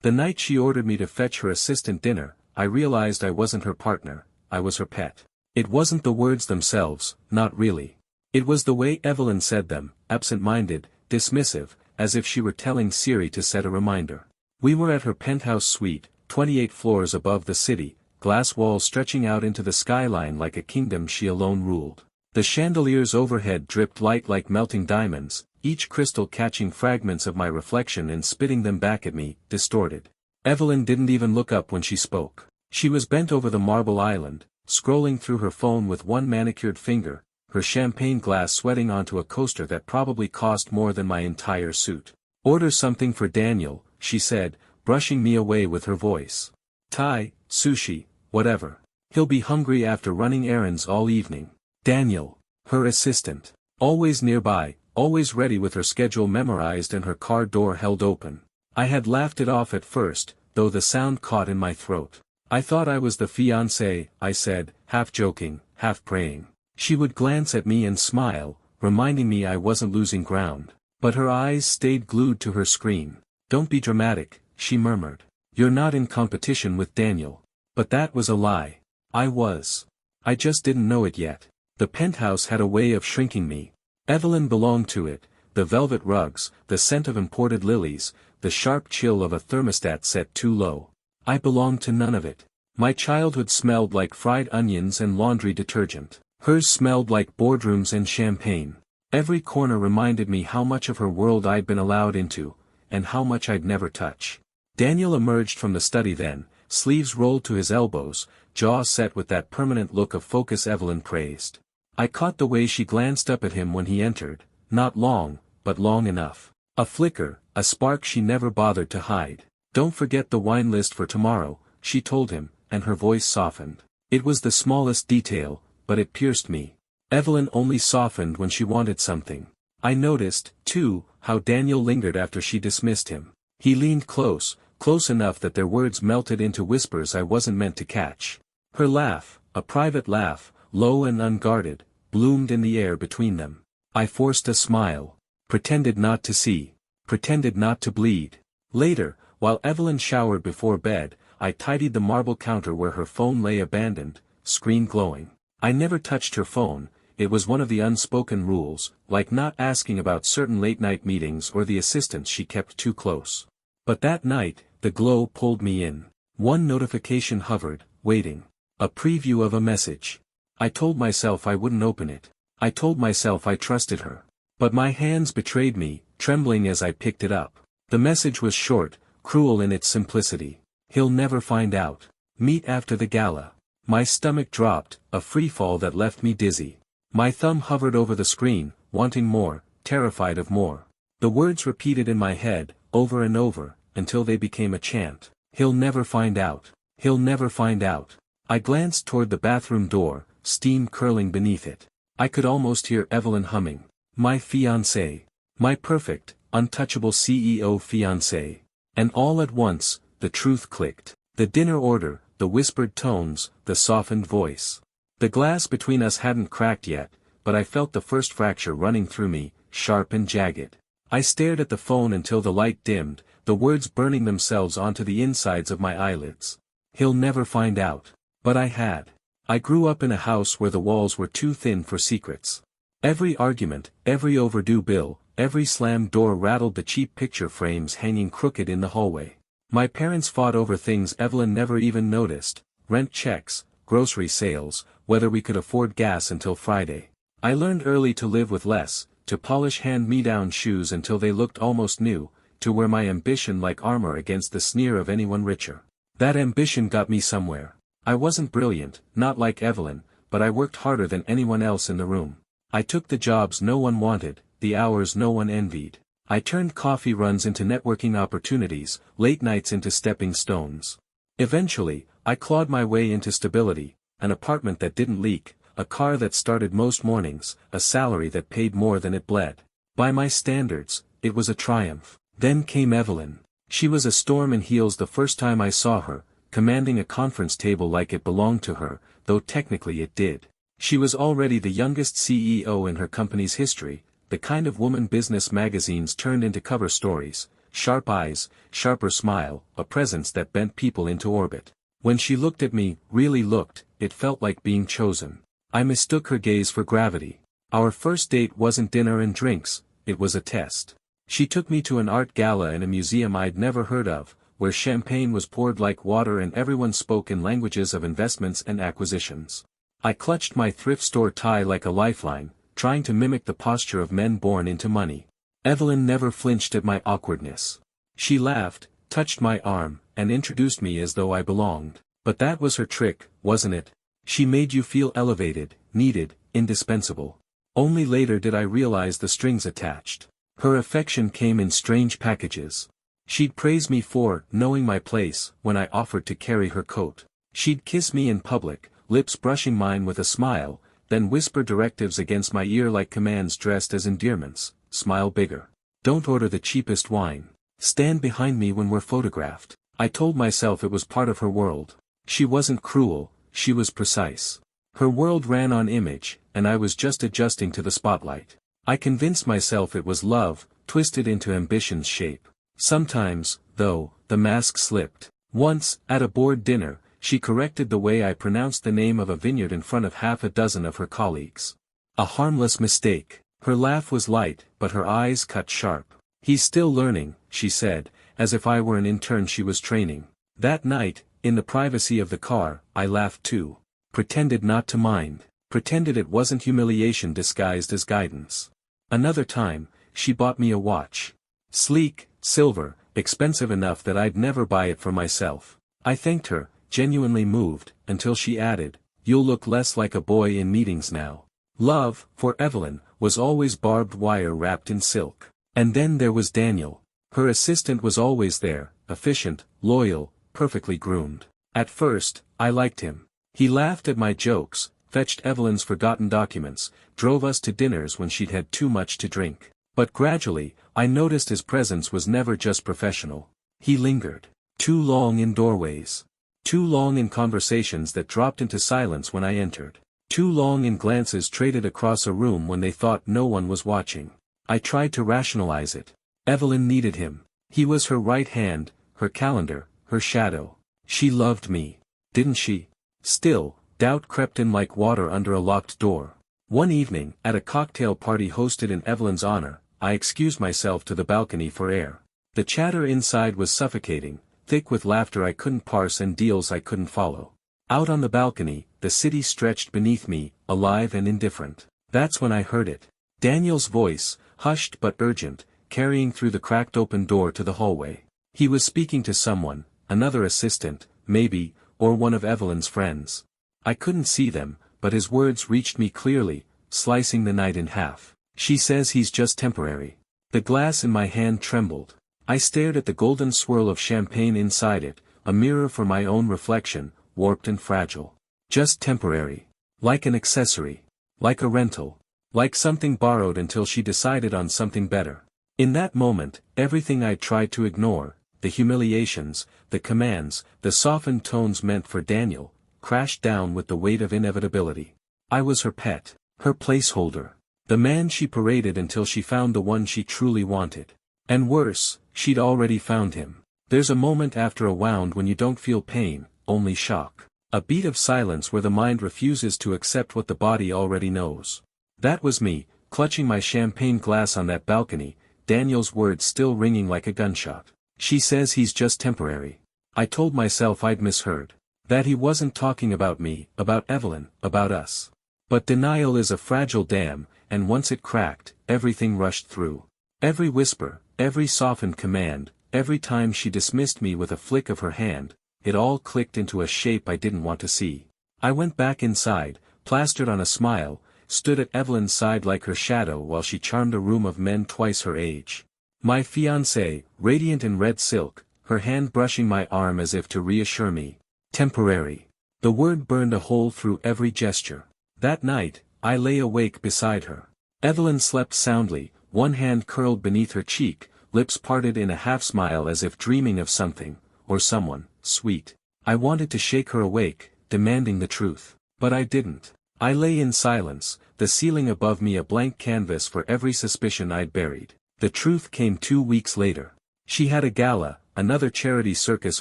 The night she ordered me to fetch her assistant dinner, I realized I wasn't her partner, I was her pet. It wasn't the words themselves, not really. It was the way Evelyn said them, absent-minded, dismissive, as if she were telling Siri to set a reminder. We were at her penthouse suite, 28 floors above the city, glass walls stretching out into the skyline like a kingdom she alone ruled. The chandeliers overhead dripped light like melting diamonds, each crystal catching fragments of my reflection and spitting them back at me, distorted. Evelyn didn't even look up when she spoke. She was bent over the marble island, scrolling through her phone with one manicured finger, her champagne glass sweating onto a coaster that probably cost more than my entire suit. "Order something for Daniel," she said, brushing me away with her voice. "Thai, sushi, whatever. He'll be hungry after running errands all evening." Daniel, her assistant, always nearby, always ready with her schedule memorized and her car door held open. I had laughed it off at first, though the sound caught in my throat. "I thought I was the fiancé," I said, half joking, half praying. She would glance at me and smile, reminding me I wasn't losing ground. But her eyes stayed glued to her screen. "Don't be dramatic," she murmured. "You're not in competition with Daniel." But that was a lie. I was. I just didn't know it yet. The penthouse had a way of shrinking me. Evelyn belonged to it, the velvet rugs, the scent of imported lilies, the sharp chill of a thermostat set too low. I belonged to none of it. My childhood smelled like fried onions and laundry detergent. Hers smelled like boardrooms and champagne. Every corner reminded me how much of her world I'd been allowed into, and how much I'd never touch. Daniel emerged from the study then, sleeves rolled to his elbows, jaw set with that permanent look of focus Evelyn praised. I caught the way she glanced up at him when he entered, not long, but long enough. A flicker, a spark she never bothered to hide. "Don't forget the wine list for tomorrow," she told him, and her voice softened. It was the smallest detail, but it pierced me. Evelyn only softened when she wanted something. I noticed, too, how Daniel lingered after she dismissed him. He leaned close, close enough that their words melted into whispers I wasn't meant to catch. Her laugh, a private laugh, low and unguarded, bloomed in the air between them. I forced a smile. Pretended not to see. Pretended not to bleed. Later, while Evelyn showered before bed, I tidied the marble counter where her phone lay abandoned, screen glowing. I never touched her phone. It was one of the unspoken rules, like not asking about certain late-night meetings or the assistants she kept too close. But that night, the glow pulled me in. One notification hovered, waiting. A preview of a message. I told myself I wouldn't open it. I told myself I trusted her. But my hands betrayed me, trembling as I picked it up. The message was short, cruel in its simplicity. "He'll never find out. Meet after the gala." My stomach dropped, a freefall that left me dizzy. My thumb hovered over the screen, wanting more, terrified of more. The words repeated in my head, over and over, until they became a chant. "He'll never find out. He'll never find out." I glanced toward the bathroom door, steam curling beneath it. I could almost hear Evelyn humming. "My fiancé. My perfect, untouchable CEO fiancé." And all at once, the truth clicked. The dinner order, the whispered tones, the softened voice. The glass between us hadn't cracked yet, but I felt the first fracture running through me, sharp and jagged. I stared at the phone until the light dimmed, the words burning themselves onto the insides of my eyelids. "He'll never find out." But I had. I grew up in a house where the walls were too thin for secrets. Every argument, every overdue bill, every slammed door rattled the cheap picture frames hanging crooked in the hallway. My parents fought over things Evelyn never even noticed: rent checks, grocery sales, whether we could afford gas until Friday. I learned early to live with less, to polish hand-me-down shoes until they looked almost new, to wear my ambition like armor against the sneer of anyone richer. That ambition got me somewhere. I wasn't brilliant, not like Evelyn, but I worked harder than anyone else in the room. I took the jobs no one wanted, the hours no one envied. I turned coffee runs into networking opportunities, late nights into stepping stones. Eventually, I clawed my way into stability, an apartment that didn't leak, a car that started most mornings, a salary that paid more than it bled. By my standards, it was a triumph. Then came Evelyn. She was a storm in heels the first time I saw her, commanding a conference table like it belonged to her, though technically it did. She was already the youngest CEO in her company's history, the kind of woman business magazines turned into cover stories. sharp eyes, sharper smile, a presence that bent people into orbit. When she looked at me, really looked, it felt like being chosen. I mistook her gaze for gravity. Our first date wasn't dinner and drinks, it was a test. She took me to an art gala in a museum I'd never heard of, where champagne was poured like water and everyone spoke in languages of investments and acquisitions. I clutched my thrift store tie like a lifeline, trying to mimic the posture of men born into money. Evelyn never flinched at my awkwardness. She laughed, touched my arm, and introduced me as though I belonged. But that was her trick, wasn't it? She made you feel elevated, needed, indispensable. Only later did I realize the strings attached. Her affection came in strange packages. She'd praise me for knowing my place when I offered to carry her coat. She'd kiss me in public, lips brushing mine with a smile, then whisper directives against my ear like commands dressed as endearments. Smile bigger. Don't order the cheapest wine. Stand behind me when we're photographed. I told myself it was part of her world. She wasn't cruel, she was precise. Her world ran on image, and I was just adjusting to the spotlight. I convinced myself it was love, twisted into ambition's shape. Sometimes, though, the mask slipped. Once, at a board dinner, she corrected the way I pronounced the name of a vineyard in front of half a dozen of her colleagues. A harmless mistake. Her laugh was light, but her eyes cut sharp. He's still learning, she said, as if I were an intern she was training. That night, in the privacy of the car, I laughed too. Pretended not to mind. Pretended it wasn't humiliation disguised as guidance. Another time, she bought me a watch. Sleek, silver, expensive enough that I'd never buy it for myself. I thanked her, genuinely moved, until she added, "You'll look less like a boy in meetings now." Love, for Evelyn, was always barbed wire wrapped in silk. And then there was Daniel. Her assistant was always there, efficient, loyal, perfectly groomed. At first, I liked him. He laughed at my jokes, fetched Evelyn's forgotten documents, drove us to dinners when she'd had too much to drink. But gradually, I noticed his presence was never just professional. He lingered. Too long in doorways. Too long in conversations that dropped into silence when I entered. Too long in glances traded across a room when they thought no one was watching. I tried to rationalize it. Evelyn needed him. He was her right hand, her calendar, her shadow. She loved me. Didn't she? Still, doubt crept in like water under a locked door. One evening, at a cocktail party hosted in Evelyn's honor, I excused myself to the balcony for air. The chatter inside was suffocating, thick with laughter I couldn't parse and deals I couldn't follow. Out on the balcony, the city stretched beneath me, alive and indifferent. That's when I heard it. Daniel's voice, hushed but urgent, carrying through the cracked open door to the hallway. He was speaking to someone, another assistant, maybe, or one of Evelyn's friends. I couldn't see them, but his words reached me clearly, slicing the night in half. She says he's just temporary. The glass in my hand trembled. I stared at the golden swirl of champagne inside it, a mirror for my own reflection, warped and fragile. Just temporary. Like an accessory. Like a rental. Like something borrowed until she decided on something better. In that moment, everything I'd tried to ignore, the humiliations, the commands, the softened tones meant for Daniel, crashed down with the weight of inevitability. I was her pet, her placeholder. The man she paraded until she found the one she truly wanted. And worse, she'd already found him. There's a moment after a wound when you don't feel pain, only shock. A beat of silence where the mind refuses to accept what the body already knows. That was me, clutching my champagne glass on that balcony, Daniel's words still ringing like a gunshot. She says he's just temporary. I told myself I'd misheard. That he wasn't talking about me, about Evelyn, about us. But denial is a fragile dam, and once it cracked, everything rushed through. Every whisper, every softened command, every time she dismissed me with a flick of her hand, it all clicked into a shape I didn't want to see. I went back inside, plastered on a smile, stood at Evelyn's side like her shadow while she charmed a room of men twice her age. My fiancé, radiant in red silk, her hand brushing my arm as if to reassure me. Temporary. The word burned a hole through every gesture. That night, I lay awake beside her. Evelyn slept soundly, one hand curled beneath her cheek, lips parted in a half-smile as if dreaming of something, or someone, sweet. I wanted to shake her awake, demanding the truth. But I didn't. I lay in silence, the ceiling above me a blank canvas for every suspicion I'd buried. The truth came 2 weeks later. She had a gala, another charity circus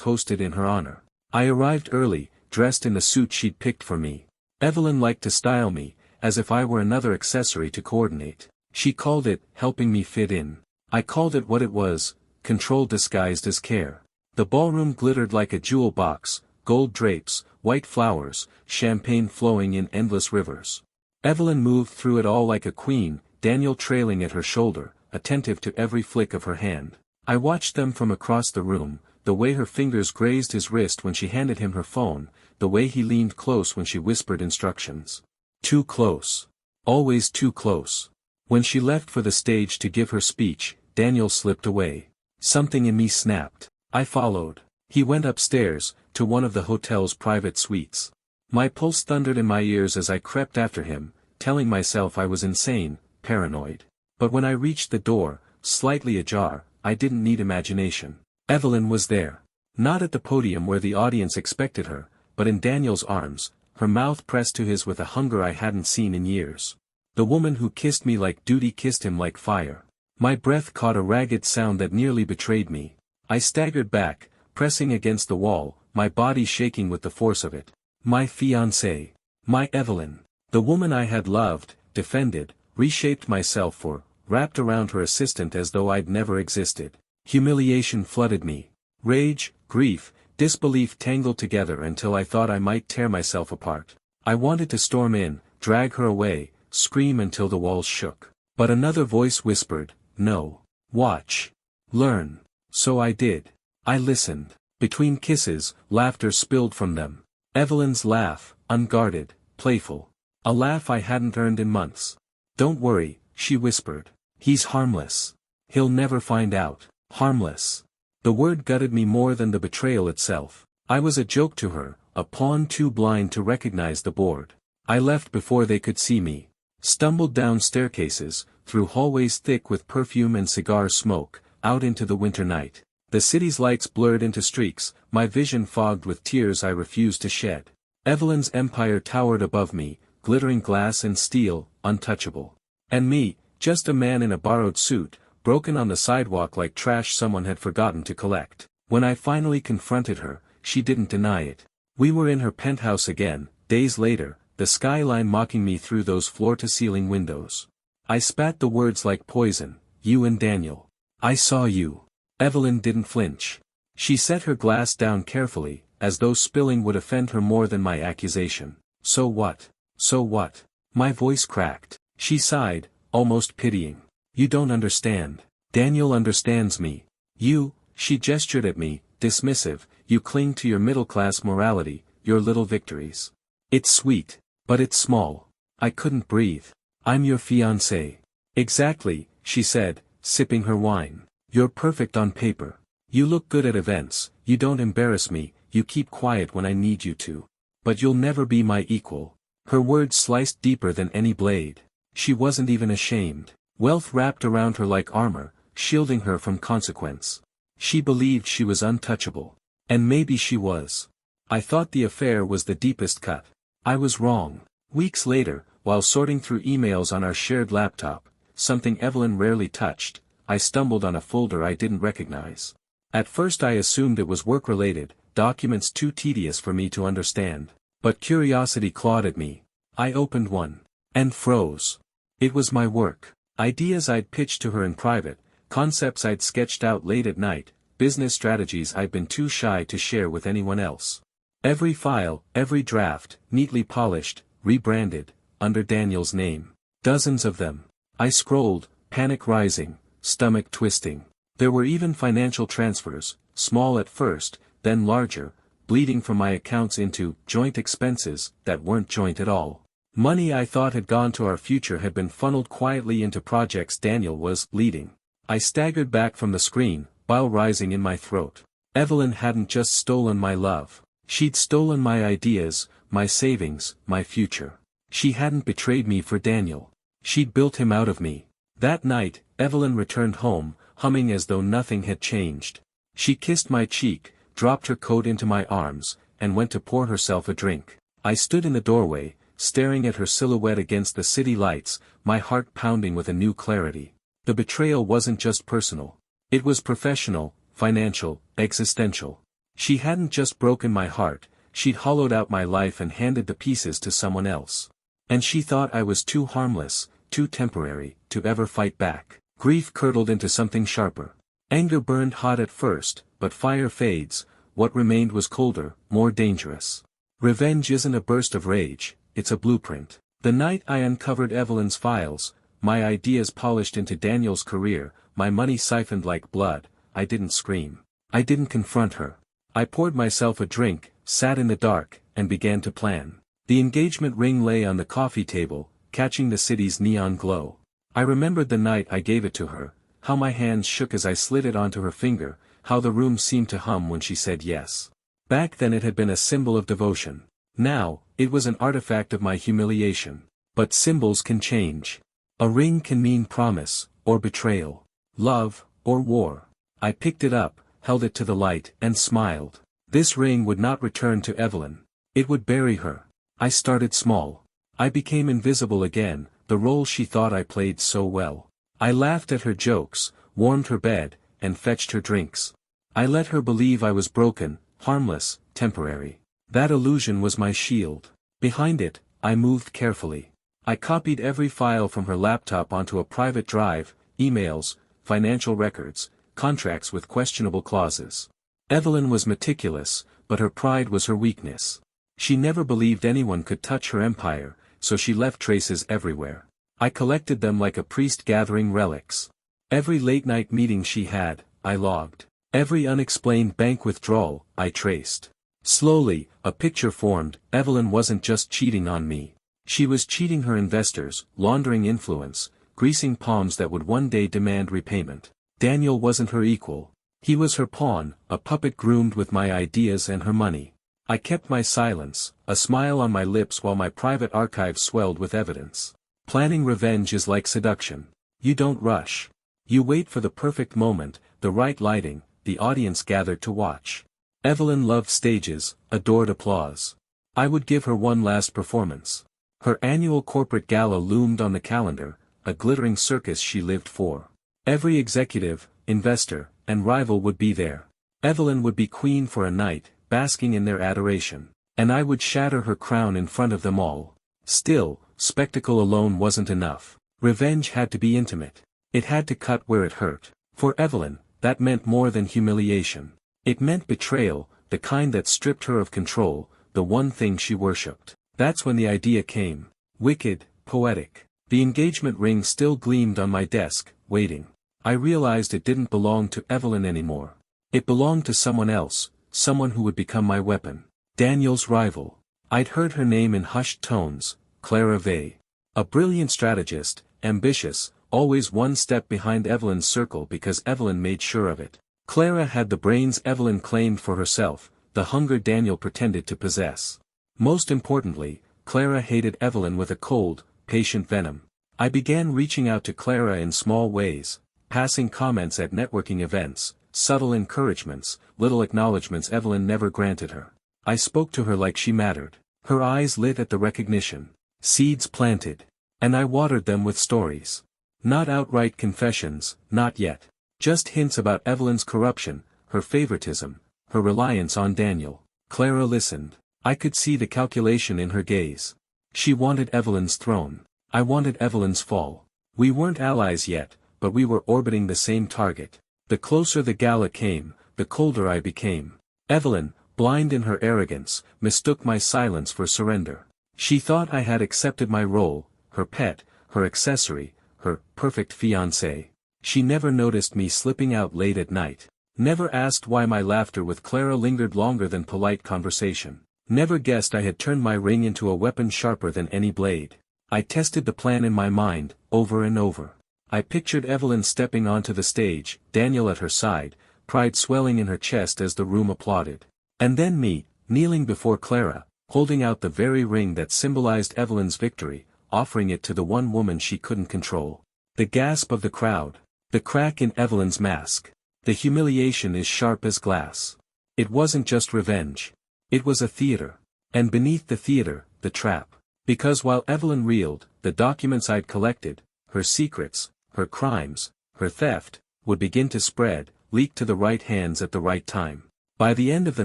hosted in her honor. I arrived early, dressed in the suit she'd picked for me. Evelyn liked to style me, as if I were another accessory to coordinate. She called it, helping me fit in. I called it what it was, control disguised as care. The ballroom glittered like a jewel box, gold drapes, white flowers, champagne flowing in endless rivers. Evelyn moved through it all like a queen, Daniel trailing at her shoulder, attentive to every flick of her hand. I watched them from across the room, the way her fingers grazed his wrist when she handed him her phone, the way he leaned close when she whispered instructions. Too close. Always too close. When she left for the stage to give her speech, Daniel slipped away. Something in me snapped. I followed. He went upstairs, to one of the hotel's private suites. My pulse thundered in my ears as I crept after him, telling myself I was insane, paranoid. But when I reached the door, slightly ajar, I didn't need imagination. Evelyn was there. Not at the podium where the audience expected her, but in Daniel's arms, her mouth pressed to his with a hunger I hadn't seen in years. The woman who kissed me like duty kissed him like fire. My breath caught a ragged sound that nearly betrayed me. I staggered back, pressing against the wall, my body shaking with the force of it. My fiancée. My Evelyn. The woman I had loved, defended, reshaped myself for, wrapped around her assistant as though I'd never existed. Humiliation flooded me. Rage, grief, disbelief tangled together until I thought I might tear myself apart. I wanted to storm in, drag her away, scream until the walls shook. But another voice whispered, no. Watch. Learn. So I did. I listened. Between kisses, laughter spilled from them. Evelyn's laugh, unguarded, playful. A laugh I hadn't earned in months. Don't worry, she whispered. He's harmless. He'll never find out. Harmless. The word gutted me more than the betrayal itself. I was a joke to her, a pawn too blind to recognize the board. I left before they could see me. Stumbled down staircases, through hallways thick with perfume and cigar smoke, out into the winter night. The city's lights blurred into streaks, my vision fogged with tears I refused to shed. Evelyn's empire towered above me, glittering glass and steel, untouchable. And me, just a man in a borrowed suit, broken on the sidewalk like trash someone had forgotten to collect. When I finally confronted her, she didn't deny it. We were in her penthouse again, days later, the skyline mocking me through those floor-to-ceiling windows. I spat the words like poison, you and Daniel. I saw you. Evelyn didn't flinch. She set her glass down carefully, as though spilling would offend her more than my accusation. So what? So what? My voice cracked. She sighed, almost pitying. You don't understand. Daniel understands me. You, she gestured at me, dismissive, you cling to your middle-class morality, your little victories. It's sweet, but it's small. I couldn't breathe. I'm your fiancé. Exactly, she said, sipping her wine. You're perfect on paper. You look good at events, you don't embarrass me, you keep quiet when I need you to. But you'll never be my equal. Her words sliced deeper than any blade. She wasn't even ashamed. Wealth wrapped around her like armor, shielding her from consequence. She believed she was untouchable. And maybe she was. I thought the affair was the deepest cut. I was wrong. Weeks later, while sorting through emails on our shared laptop, something Evelyn rarely touched, I stumbled on a folder I didn't recognize. At first I assumed it was work-related, documents too tedious for me to understand. But curiosity clawed at me. I opened one. And froze. It was my work. Ideas I'd pitched to her in private, concepts I'd sketched out late at night, business strategies I'd been too shy to share with anyone else. Every file, every draft, neatly polished, rebranded, under Daniel's name. Dozens of them. I scrolled, panic rising, stomach twisting. There were even financial transfers, small at first, then larger, bleeding from my accounts into joint expenses that weren't joint at all. Money I thought had gone to our future had been funneled quietly into projects Daniel was leading. I staggered back from the screen, bile rising in my throat. Evelyn hadn't just stolen my love. She'd stolen my ideas, my savings, my future. She hadn't betrayed me for Daniel. She'd built him out of me. That night, Evelyn returned home, humming as though nothing had changed. She kissed my cheek, dropped her coat into my arms, and went to pour herself a drink. I stood in the doorway, staring at her silhouette against the city lights, my heart pounding with a new clarity. The betrayal wasn't just personal. It was professional, financial, existential. She hadn't just broken my heart, she'd hollowed out my life and handed the pieces to someone else. And she thought I was too harmless, too temporary, to ever fight back. Grief curdled into something sharper. Anger burned hot at first, but fire fades, what remained was colder, more dangerous. Revenge isn't a burst of rage, it's a blueprint. The night I uncovered Evelyn's files, my ideas polished into Daniel's career, my money siphoned like blood, I didn't scream. I didn't confront her. I poured myself a drink, sat in the dark, and began to plan. The engagement ring lay on the coffee table, catching the city's neon glow. I remembered the night I gave it to her, how my hands shook as I slid it onto her finger, how the room seemed to hum when she said yes. Back then it had been a symbol of devotion. Now, it was an artifact of my humiliation. But symbols can change. A ring can mean promise, or betrayal, love, or war. I picked it up, held it to the light, and smiled. This ring would not return to Evelyn. It would bury her. I started small. I became invisible again, the role she thought I played so well. I laughed at her jokes, warmed her bed, and fetched her drinks. I let her believe I was broken, harmless, temporary. That illusion was my shield. Behind it, I moved carefully. I copied every file from her laptop onto a private drive, emails, financial records, contracts with questionable clauses. Evelyn was meticulous, but her pride was her weakness. She never believed anyone could touch her empire, so she left traces everywhere. I collected them like a priest gathering relics. Every late-night meeting she had, I logged. Every unexplained bank withdrawal, I traced. Slowly, a picture formed. Evelyn wasn't just cheating on me. She was cheating her investors, laundering influence, greasing palms that would one day demand repayment. Daniel wasn't her equal. He was her pawn, a puppet groomed with my ideas and her money. I kept my silence, a smile on my lips while my private archive swelled with evidence. Planning revenge is like seduction. You don't rush. You wait for the perfect moment, the right lighting, the audience gathered to watch. Evelyn loved stages, adored applause. I would give her one last performance. Her annual corporate gala loomed on the calendar, a glittering circus she lived for. Every executive, investor, and rival would be there. Evelyn would be queen for a night, basking in their adoration. And I would shatter her crown in front of them all. Still, spectacle alone wasn't enough. Revenge had to be intimate. It had to cut where it hurt. For Evelyn, that meant more than humiliation. It meant betrayal, the kind that stripped her of control, the one thing she worshipped. That's when the idea came. Wicked, poetic. The engagement ring still gleamed on my desk, waiting. I realized it didn't belong to Evelyn anymore. It belonged to someone else, someone who would become my weapon. Daniel's rival. I'd heard her name in hushed tones, Clara Vey. A brilliant strategist, ambitious, always one step behind Evelyn's circle because Evelyn made sure of it. Clara had the brains Evelyn claimed for herself, the hunger Daniel pretended to possess. Most importantly, Clara hated Evelyn with a cold, patient venom. I began reaching out to Clara in small ways, passing comments at networking events, subtle encouragements, little acknowledgments Evelyn never granted her. I spoke to her like she mattered. Her eyes lit at the recognition. Seeds planted. And I watered them with stories. Not outright confessions, not yet. Just hints about Evelyn's corruption, her favoritism, her reliance on Daniel. Clara listened. I could see the calculation in her gaze. She wanted Evelyn's throne. I wanted Evelyn's fall. We weren't allies yet, but we were orbiting the same target. The closer the gala came, the colder I became. Evelyn, blind in her arrogance, mistook my silence for surrender. She thought I had accepted my role, her pet, her accessory, her perfect fiancé. She never noticed me slipping out late at night. Never asked why my laughter with Clara lingered longer than polite conversation. Never guessed I had turned my ring into a weapon sharper than any blade. I tested the plan in my mind, over and over. I pictured Evelyn stepping onto the stage, Daniel at her side, pride swelling in her chest as the room applauded. And then me, kneeling before Clara, holding out the very ring that symbolized Evelyn's victory, offering it to the one woman she couldn't control. The gasp of the crowd. The crack in Evelyn's mask. The humiliation is sharp as glass. It wasn't just revenge. It was a theater. And beneath the theater, the trap. Because while Evelyn reeled, the documents I'd collected, her secrets, her crimes, her theft, would begin to spread, leak to the right hands at the right time. By the end of the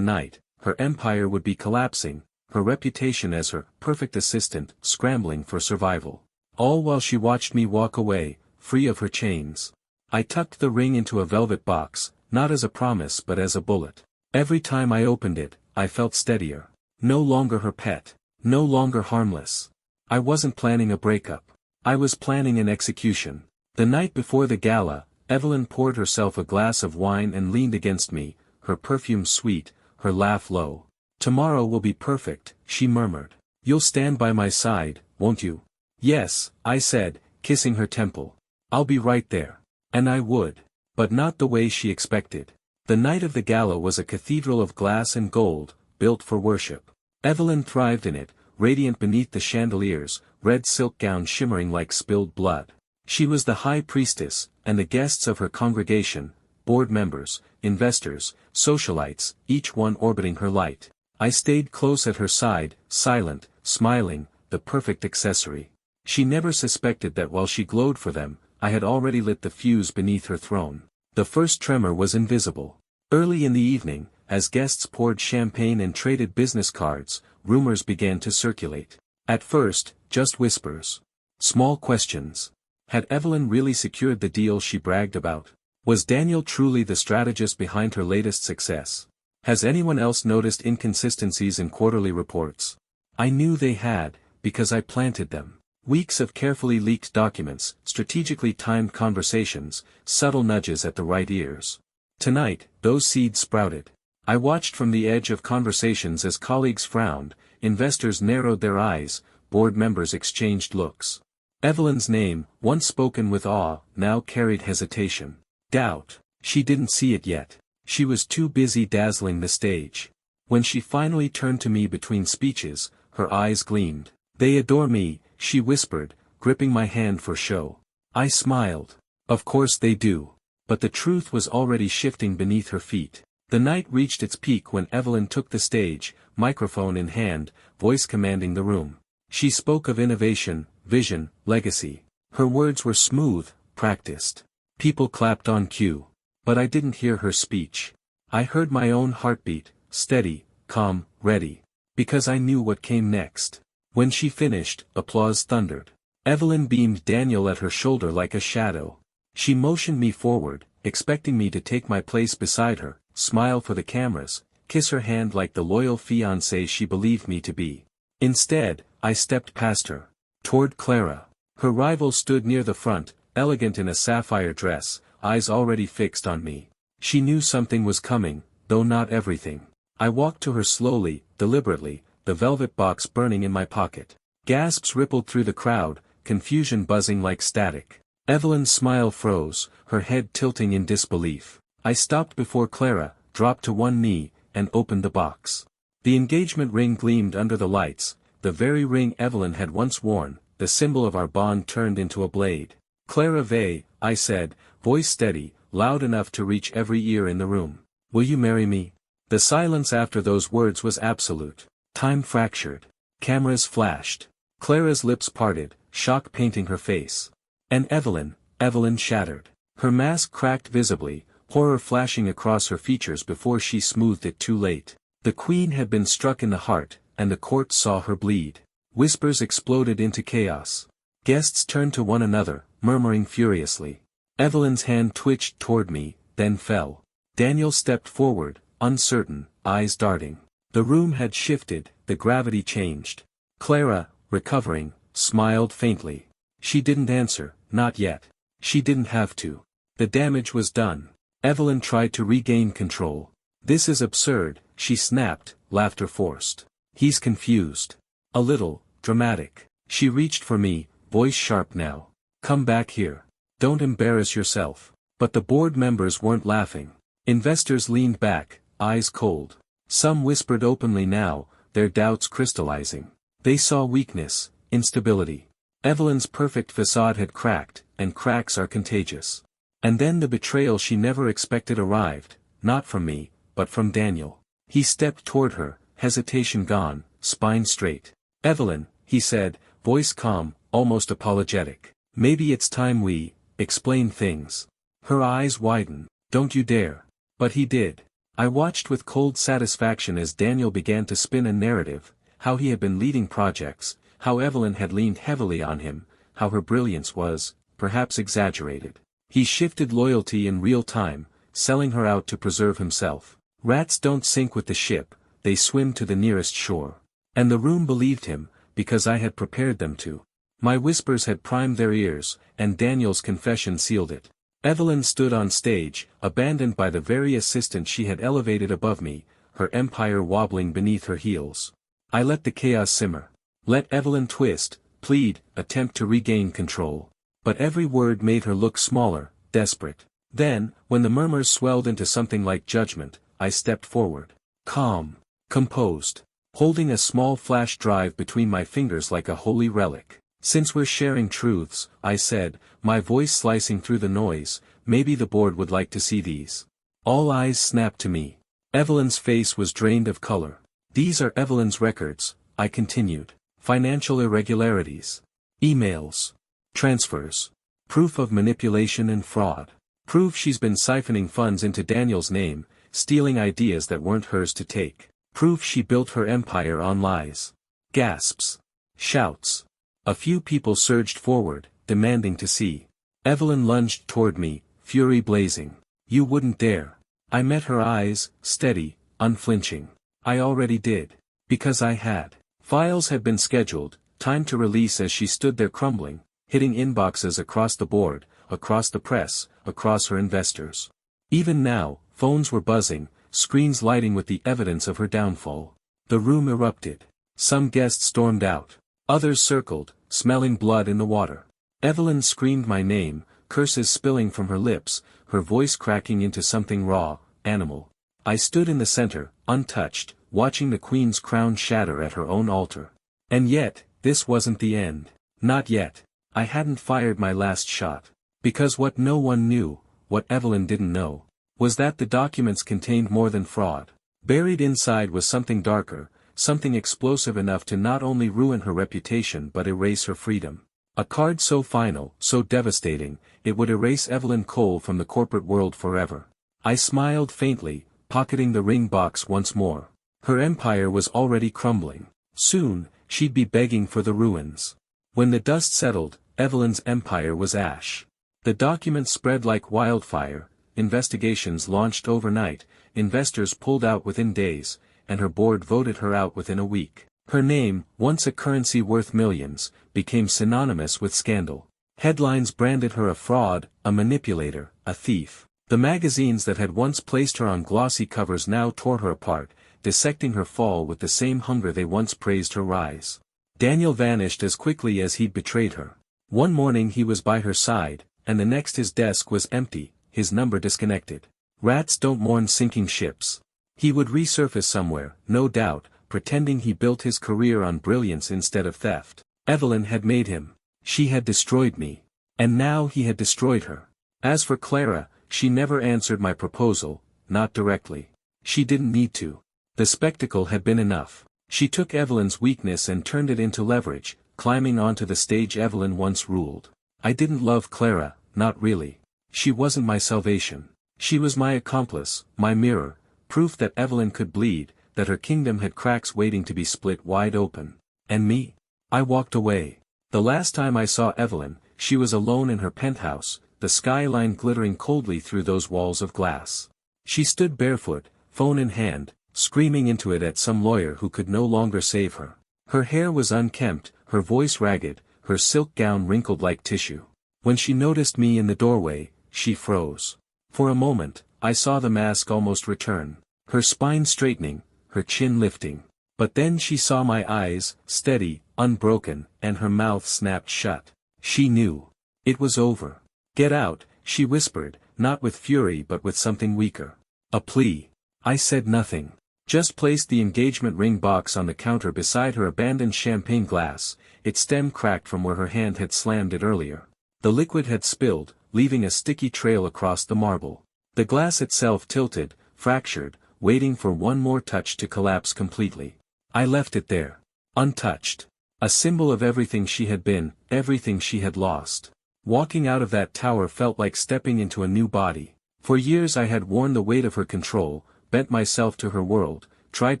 night, her empire would be collapsing, her reputation as her perfect assistant scrambling for survival. All while she watched me walk away, free of her chains. I tucked the ring into a velvet box, not as a promise but as a bullet. Every time I opened it, I felt steadier. No longer her pet. No longer harmless. I wasn't planning a breakup. I was planning an execution. The night before the gala, Evelyn poured herself a glass of wine and leaned against me, her perfume sweet, her laugh low. "Tomorrow will be perfect," she murmured. "You'll stand by my side, won't you?" "Yes," I said, kissing her temple. "I'll be right there." And I would. But not the way she expected. The night of the gala was a cathedral of glass and gold, built for worship. Evelyn thrived in it, radiant beneath the chandeliers, red silk gown shimmering like spilled blood. She was the high priestess, and the guests of her congregation, board members, investors, socialites, each one orbiting her light. I stayed close at her side, silent, smiling, the perfect accessory. She never suspected that while she glowed for them, I had already lit the fuse beneath her throne. The first tremor was invisible. Early in the evening, as guests poured champagne and traded business cards, rumors began to circulate. At first, just whispers. Small questions. Had Evelyn really secured the deal she bragged about? Was Daniel truly the strategist behind her latest success? Has anyone else noticed inconsistencies in quarterly reports? I knew they had, because I planted them. Weeks of carefully leaked documents, strategically timed conversations, subtle nudges at the right ears. Tonight, those seeds sprouted. I watched from the edge of conversations as colleagues frowned, investors narrowed their eyes, board members exchanged looks. Evelyn's name, once spoken with awe, now carried hesitation. Doubt. She didn't see it yet. She was too busy dazzling the stage. When she finally turned to me between speeches, her eyes gleamed. "They adore me," she whispered, gripping my hand for show. I smiled. Of course they do. But the truth was already shifting beneath her feet. The night reached its peak when Evelyn took the stage, microphone in hand, voice commanding the room. She spoke of innovation, vision, legacy. Her words were smooth, practiced. People clapped on cue. But I didn't hear her speech. I heard my own heartbeat, steady, calm, ready. Because I knew what came next. When she finished, applause thundered. Evelyn beamed Daniel at her shoulder like a shadow. She motioned me forward, expecting me to take my place beside her, smile for the cameras, kiss her hand like the loyal fiancé she believed me to be. Instead, I stepped past her. Toward Clara. Her rival stood near the front, elegant in a sapphire dress, eyes already fixed on me. She knew something was coming, though not everything. I walked to her slowly, deliberately, the velvet box burning in my pocket. Gasps rippled through the crowd, confusion buzzing like static. Evelyn's smile froze, her head tilting in disbelief. I stopped before Clara, dropped to one knee, and opened the box. The engagement ring gleamed under the lights, the very ring Evelyn had once worn, the symbol of our bond turned into a blade. "Clara Vey," I said, voice steady, loud enough to reach every ear in the room. "Will you marry me?" The silence after those words was absolute. Time fractured. Cameras flashed. Clara's lips parted, shock painting her face. And Evelyn shattered. Her mask cracked visibly, horror flashing across her features before she smoothed it too late. The queen had been struck in the heart, and the court saw her bleed. Whispers exploded into chaos. Guests turned to one another, murmuring furiously. Evelyn's hand twitched toward me, then fell. Daniel stepped forward, uncertain, eyes darting. The room had shifted, the gravity changed. Clara, recovering, smiled faintly. She didn't answer, not yet. She didn't have to. The damage was done. Evelyn tried to regain control. "This is absurd," she snapped, laughter forced. "He's confused. A little, dramatic." She reached for me, voice sharp now. "Come back here. Don't embarrass yourself." But the board members weren't laughing. Investors leaned back, eyes cold. Some whispered openly now, their doubts crystallizing. They saw weakness, instability. Evelyn's perfect facade had cracked, and cracks are contagious. And then the betrayal she never expected arrived, not from me, but from Daniel. He stepped toward her, hesitation gone, spine straight. "Evelyn," he said, voice calm, almost apologetic. "Maybe it's time we explain things." Her eyes widened. Don't you dare. But he did. I watched with cold satisfaction as Daniel began to spin a narrative, how he had been leading projects, how Evelyn had leaned heavily on him, how her brilliance was, perhaps exaggerated. He shifted loyalty in real time, selling her out to preserve himself. Rats don't sink with the ship, they swim to the nearest shore. And the room believed him, because I had prepared them to. My whispers had primed their ears, and Daniel's confession sealed it. Evelyn stood on stage, abandoned by the very assistant she had elevated above me, her empire wobbling beneath her heels. I let the chaos simmer. Let Evelyn twist, plead, attempt to regain control. But every word made her look smaller, desperate. Then, when the murmurs swelled into something like judgment, I stepped forward. Calm. Composed. Holding a small flash drive between my fingers like a holy relic. Since we're sharing truths, I said, my voice slicing through the noise, maybe the board would like to see these. All eyes snapped to me. Evelyn's face was drained of color. These are Evelyn's records, I continued. Financial irregularities. Emails. Transfers. Proof of manipulation and fraud. Proof she's been siphoning funds into Daniel's name, stealing ideas that weren't hers to take. Proof she built her empire on lies. Gasps. Shouts. A few people surged forward, demanding to see. Evelyn lunged toward me, fury blazing. You wouldn't dare. I met her eyes, steady, unflinching. I already did. Because I had. Files had been scheduled, time to release as she stood there crumbling, hitting inboxes across the board, across the press, across her investors. Even now, phones were buzzing, screens lighting with the evidence of her downfall. The room erupted. Some guests stormed out. Others circled, smelling blood in the water. Evelyn screamed my name, curses spilling from her lips, her voice cracking into something raw, animal. I stood in the center, untouched, watching the queen's crown shatter at her own altar. And yet, this wasn't the end. Not yet. I hadn't fired my last shot. Because what no one knew, what Evelyn didn't know, was that the documents contained more than fraud. Buried inside was something darker, something explosive enough to not only ruin her reputation but erase her freedom. A card so final, so devastating, it would erase Evelyn Cole from the corporate world forever. I smiled faintly, pocketing the ring box once more. Her empire was already crumbling. Soon, she'd be begging for the ruins. When the dust settled, Evelyn's empire was ash. The documents spread like wildfire, investigations launched overnight, investors pulled out within days, and her board voted her out within a week. Her name, once a currency worth millions, became synonymous with scandal. Headlines branded her a fraud, a manipulator, a thief. The magazines that had once placed her on glossy covers now tore her apart, dissecting her fall with the same hunger they once praised her rise. Daniel vanished as quickly as he'd betrayed her. One morning he was by her side, and the next his desk was empty, his number disconnected. Rats don't mourn sinking ships. He would resurface somewhere, no doubt, pretending he built his career on brilliance instead of theft. Evelyn had made him. She had destroyed me. And now he had destroyed her. As for Clara, she never answered my proposal, not directly. She didn't need to. The spectacle had been enough. She took Evelyn's weakness and turned it into leverage, climbing onto the stage Evelyn once ruled. I didn't love Clara, not really. She wasn't my salvation. She was my accomplice, my mirror, proof that Evelyn could bleed, that her kingdom had cracks waiting to be split wide open. And me? I walked away. The last time I saw Evelyn, she was alone in her penthouse, the skyline glittering coldly through those walls of glass. She stood barefoot, phone in hand, screaming into it at some lawyer who could no longer save her. Her hair was unkempt, her voice ragged, her silk gown wrinkled like tissue. When she noticed me in the doorway, she froze. For a moment, I saw the mask almost return, her spine straightening, her chin lifting. But then she saw my eyes, steady, unbroken, and her mouth snapped shut. She knew. It was over. Get out, she whispered, not with fury but with something weaker. A plea. I said nothing. Just placed the engagement ring box on the counter beside her abandoned champagne glass, its stem cracked from where her hand had slammed it earlier. The liquid had spilled, leaving a sticky trail across the marble. The glass itself tilted, fractured, waiting for one more touch to collapse completely. I left it there. Untouched. A symbol of everything she had been, everything she had lost. Walking out of that tower felt like stepping into a new body. For years I had worn the weight of her control, bent myself to her world, tried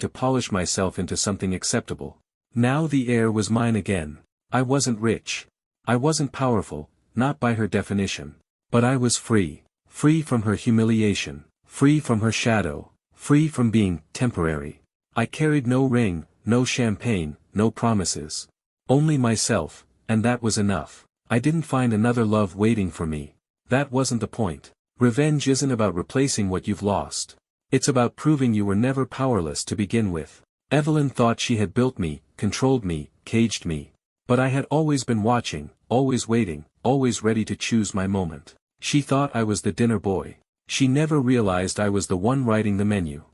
to polish myself into something acceptable. Now the air was mine again. I wasn't rich. I wasn't powerful, not by her definition. But I was free. Free from her humiliation. Free from her shadow. Free from being temporary. I carried no ring, no champagne, no promises. Only myself, and that was enough. I didn't find another love waiting for me. That wasn't the point. Revenge isn't about replacing what you've lost. It's about proving you were never powerless to begin with. Evelyn thought she had built me, controlled me, caged me. But I had always been watching, always waiting, always ready to choose my moment. She thought I was the dinner boy. She never realized I was the one writing the menu.